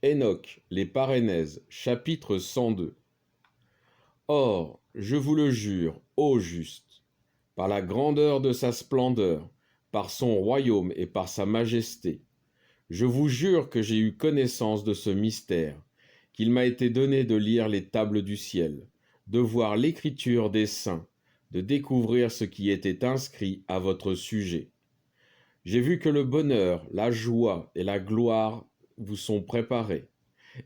Enoch, les Parénèses, chapitre 102. Or, je vous le jure, ô juste, par la grandeur de sa splendeur, par son royaume et par sa majesté, je vous jure que j'ai eu connaissance de ce mystère, qu'il m'a été donné de lire les tables du ciel, de voir l'écriture des saints, de découvrir ce qui était inscrit à votre sujet. J'ai vu que le bonheur, la joie et la gloire vous sont préparés,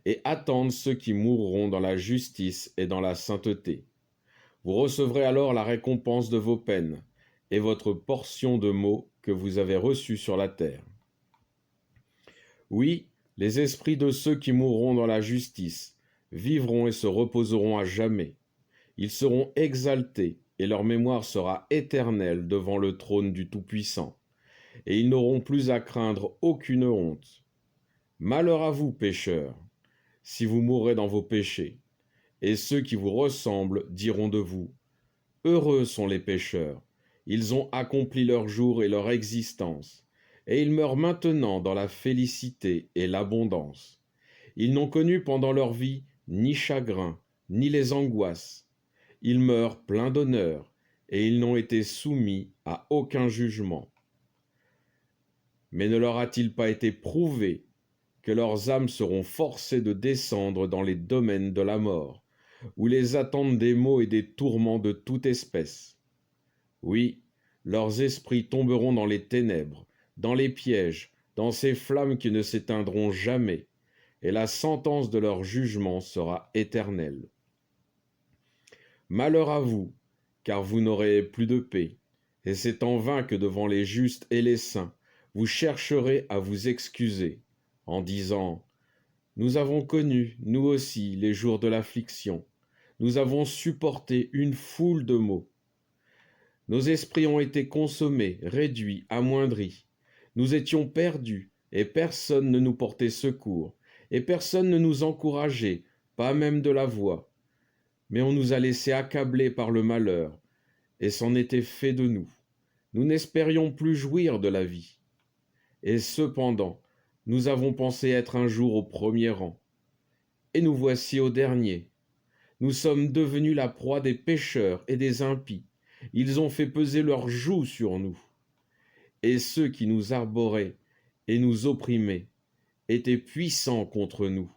et attendent ceux qui mourront dans la justice et dans la sainteté. Vous recevrez alors la récompense de vos peines, et votre portion de maux que vous avez reçue sur la terre. Oui, les esprits de ceux qui mourront dans la justice vivront et se reposeront à jamais. Ils seront exaltés, et leur mémoire sera éternelle devant le trône du Tout-Puissant, et ils n'auront plus à craindre aucune honte. Malheur à vous, pécheurs, si vous mourrez dans vos péchés, et ceux qui vous ressemblent diront de vous, heureux sont les pécheurs, ils ont accompli leur jour et leur existence, et ils meurent maintenant dans la félicité et l'abondance. Ils n'ont connu pendant leur vie ni chagrin, ni les angoisses. Ils meurent pleins d'honneur, et ils n'ont été soumis à aucun jugement. Mais ne leur a-t-il pas été prouvé que leurs âmes seront forcées de descendre dans les domaines de la mort, où les attendent des maux et des tourments de toute espèce? Oui, leurs esprits tomberont dans les ténèbres, dans les pièges, dans ces flammes qui ne s'éteindront jamais, et la sentence de leur jugement sera éternelle. Malheur à vous, car vous n'aurez plus de paix, et c'est en vain que devant les justes et les saints, vous chercherez à vous excuser, en disant « Nous avons connu, nous aussi, les jours de l'affliction, nous avons supporté une foule de maux. Nos esprits ont été consommés, réduits, amoindris. Nous étions perdus, et personne ne nous portait secours, et personne ne nous encourageait, pas même de la voix. Mais on nous a laissés accabler par le malheur, et c'en était fait de nous. Nous n'espérions plus jouir de la vie. Et cependant, nous avons pensé être un jour au premier rang. Et nous voici au dernier. Nous sommes devenus la proie des pécheurs et des impies. Ils ont fait peser leur joug sur nous. Et ceux qui nous arboraient et nous opprimaient étaient puissants contre nous.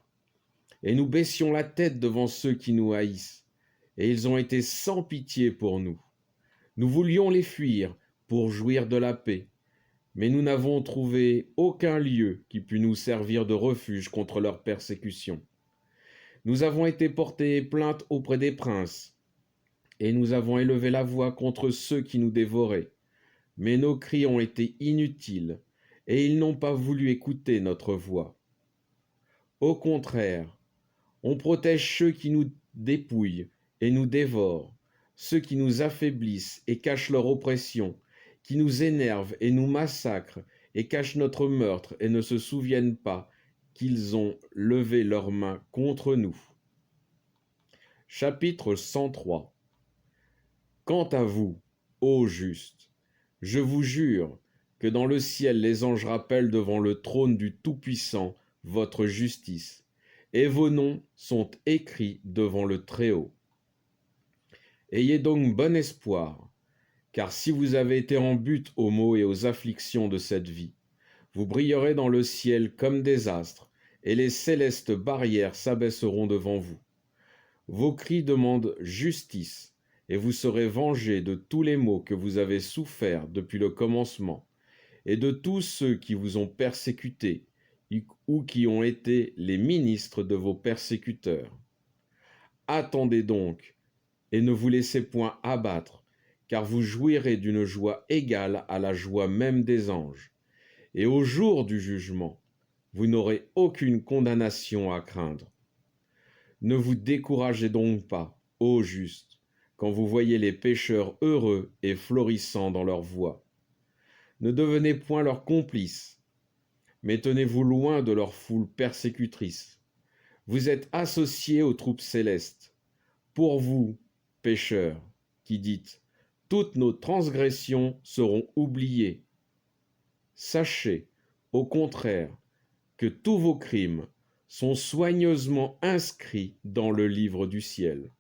Et nous baissions la tête devant ceux qui nous haïssent. Et ils ont été sans pitié pour nous. Nous voulions les fuir pour jouir de la paix. Mais nous n'avons trouvé aucun lieu qui pût nous servir de refuge contre leur persécution. Nous avons été portés plainte auprès des princes, et nous avons élevé la voix contre ceux qui nous dévoraient. Mais nos cris ont été inutiles, et ils n'ont pas voulu écouter notre voix. Au contraire, on protège ceux qui nous dépouillent et nous dévorent, ceux qui nous affaiblissent et cachent leur oppression, qui nous énervent et nous massacrent et cachent notre meurtre et ne se souviennent pas qu'ils ont levé leurs mains contre nous. Chapitre 103. Quant à vous, ô justes, je vous jure que dans le ciel les anges rappellent devant le trône du Tout-Puissant votre justice, et vos noms sont écrits devant le Très-Haut. Ayez donc bon espoir, car si vous avez été en butte aux maux et aux afflictions de cette vie, vous brillerez dans le ciel comme des astres, et les célestes barrières s'abaisseront devant vous. Vos cris demandent justice, et vous serez vengés de tous les maux que vous avez soufferts depuis le commencement, et de tous ceux qui vous ont persécutés, ou qui ont été les ministres de vos persécuteurs. Attendez donc, et ne vous laissez point abattre, car vous jouirez d'une joie égale à la joie même des anges. Et au jour du jugement, vous n'aurez aucune condamnation à craindre. Ne vous découragez donc pas, ô justes, quand vous voyez les pécheurs heureux et florissant dans leur voie. Ne devenez point leurs complices, mais tenez-vous loin de leur foule persécutrice. Vous êtes associés aux troupes célestes. Pour vous, pécheurs, qui dites « Toutes nos transgressions seront oubliées », sachez, au contraire, que tous vos crimes sont soigneusement inscrits dans le livre du ciel.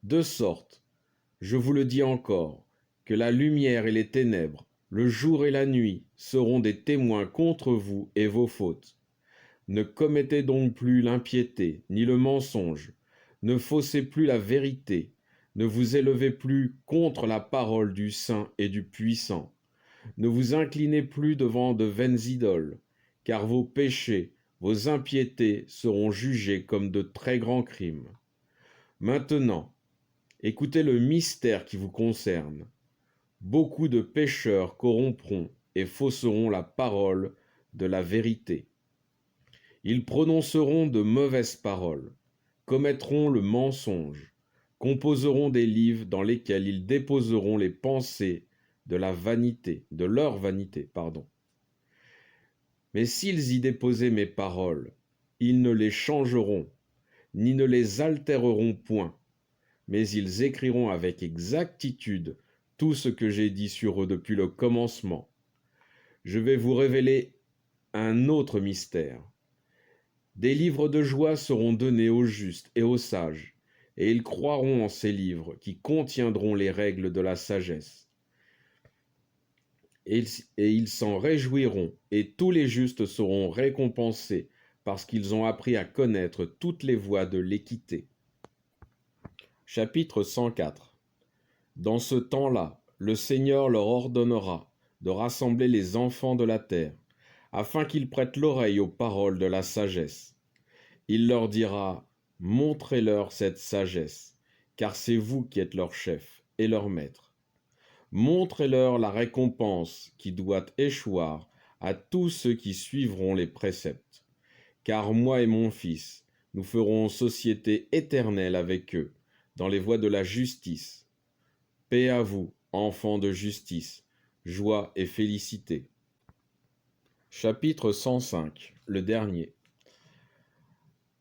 De sorte, je vous le dis encore, que la lumière et les ténèbres, le jour et la nuit, seront des témoins contre vous et vos fautes. Ne commettez donc plus l'impiété, ni le mensonge, ne faussez plus la vérité, ne vous élevez plus contre la parole du Saint et du Puissant. Ne vous inclinez plus devant de vaines idoles, car vos péchés, vos impiétés seront jugés comme de très grands crimes. Maintenant, écoutez le mystère qui vous concerne. Beaucoup de pécheurs corrompront et fausseront la parole de la vérité. Ils prononceront de mauvaises paroles, commettront le mensonge, composeront des livres dans lesquels ils déposeront les pensées de leur vanité. Mais s'ils y déposaient mes paroles, ils ne les changeront, ni ne les altéreront point, mais ils écriront avec exactitude tout ce que j'ai dit sur eux depuis le commencement. Je vais vous révéler un autre mystère. Des livres de joie seront donnés aux justes et aux sages, et ils croiront en ces livres qui contiendront les règles de la sagesse. Et ils s'en réjouiront, et tous les justes seront récompensés parce qu'ils ont appris à connaître toutes les voies de l'équité. Chapitre 104. Dans ce temps-là, le Seigneur leur ordonnera de rassembler les enfants de la terre, afin qu'ils prêtent l'oreille aux paroles de la sagesse. Il leur dira, montrez-leur cette sagesse, car c'est vous qui êtes leur chef et leur maître. Montrez-leur la récompense qui doit échoir à tous ceux qui suivront les préceptes. Car moi et mon fils, nous ferons société éternelle avec eux, dans les voies de la justice. Paix à vous, enfants de justice, joie et félicité. Chapitre 105, le dernier.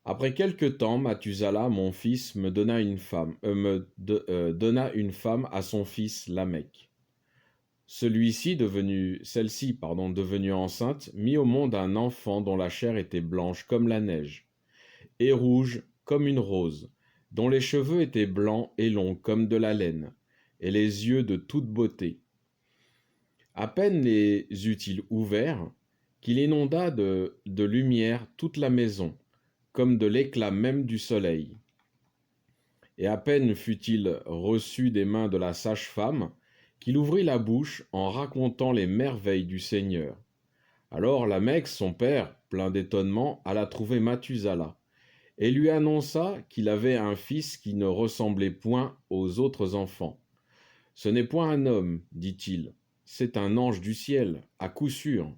Après quelque temps, Mathusala, mon fils, me donna une femme à son fils Lamech. Celle-ci, devenue enceinte, mit au monde un enfant dont la chair était blanche comme la neige, et rouge comme une rose, dont les cheveux étaient blancs et longs comme de la laine, et les yeux de toute beauté. À peine les eut-il ouverts, qu'il inonda de lumière toute la maison, comme de l'éclat même du soleil. Et à peine fut-il reçu des mains de la sage-femme, qu'il ouvrit la bouche en racontant les merveilles du Seigneur. Alors Lamech, son père, plein d'étonnement, alla trouver Mathusala, et lui annonça qu'il avait un fils qui ne ressemblait point aux autres enfants. « Ce n'est point un homme, dit-il, c'est un ange du ciel, à coup sûr.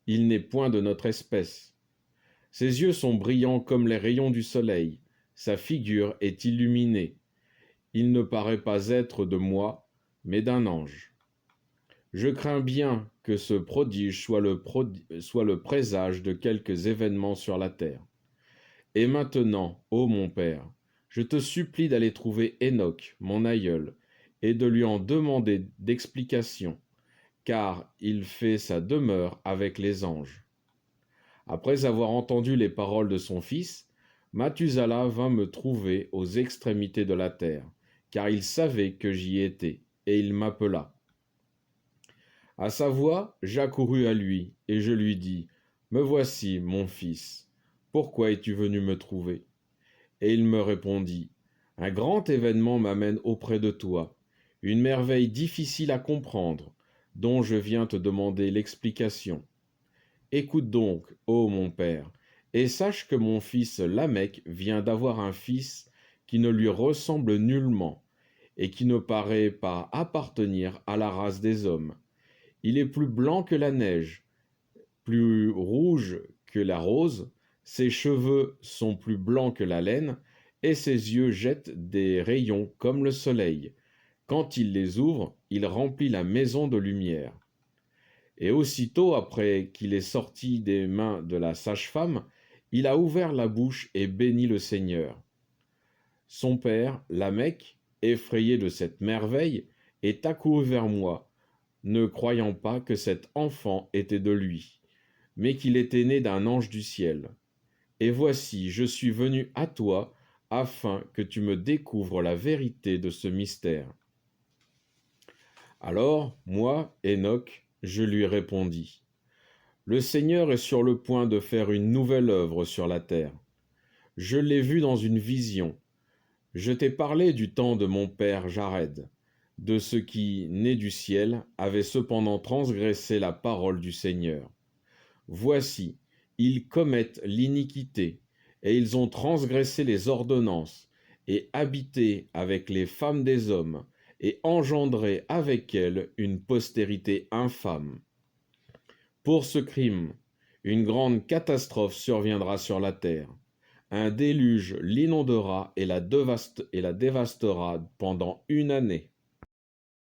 Il n'est point de notre espèce. Ses yeux sont brillants comme les rayons du soleil, sa figure est illuminée. Il ne paraît pas être de moi, mais d'un ange. Je crains bien que ce prodige soit le présage de quelques événements sur la terre. Et maintenant, ô mon père, je te supplie d'aller trouver Enoch, mon aïeul, et de lui en demander d'explication, car il fait sa demeure avec les anges. » Après avoir entendu les paroles de son fils, Mathusala vint me trouver aux extrémités de la terre, car il savait que j'y étais, et il m'appela. À sa voix, j'accourus à lui, et je lui dis, « Me voici, mon fils, pourquoi es-tu venu me trouver ?» Et il me répondit, « Un grand événement m'amène auprès de toi, une merveille difficile à comprendre, dont je viens te demander l'explication. Écoute donc, ô mon père, et sache que mon fils Lamech vient d'avoir un fils qui ne lui ressemble nullement, et qui ne paraît pas appartenir à la race des hommes. Il est plus blanc que la neige, plus rouge que la rose, ses cheveux sont plus blancs que la laine, et ses yeux jettent des rayons comme le soleil. Quand il les ouvre, il remplit la maison de lumière. » Et aussitôt après qu'il est sorti des mains de la sage-femme, il a ouvert la bouche et béni le Seigneur. Son père, Lamech, effrayé de cette merveille, est accouru vers moi, ne croyant pas que cet enfant était de lui, mais qu'il était né d'un ange du ciel. Et voici, je suis venu à toi afin que tu me découvres la vérité de ce mystère. Alors, moi, Enoch, je lui répondis, le Seigneur est sur le point de faire une nouvelle œuvre sur la terre. Je l'ai vu dans une vision. Je t'ai parlé du temps de mon père Jared, de ceux qui, nés du ciel, avaient cependant transgressé la parole du Seigneur. Voici, ils commettent l'iniquité, et ils ont transgressé les ordonnances, et habité avec les femmes des hommes, et engendré avec elles une postérité infâme. Pour ce crime, une grande catastrophe surviendra sur la terre. Un déluge l'inondera et la dévastera pendant une année.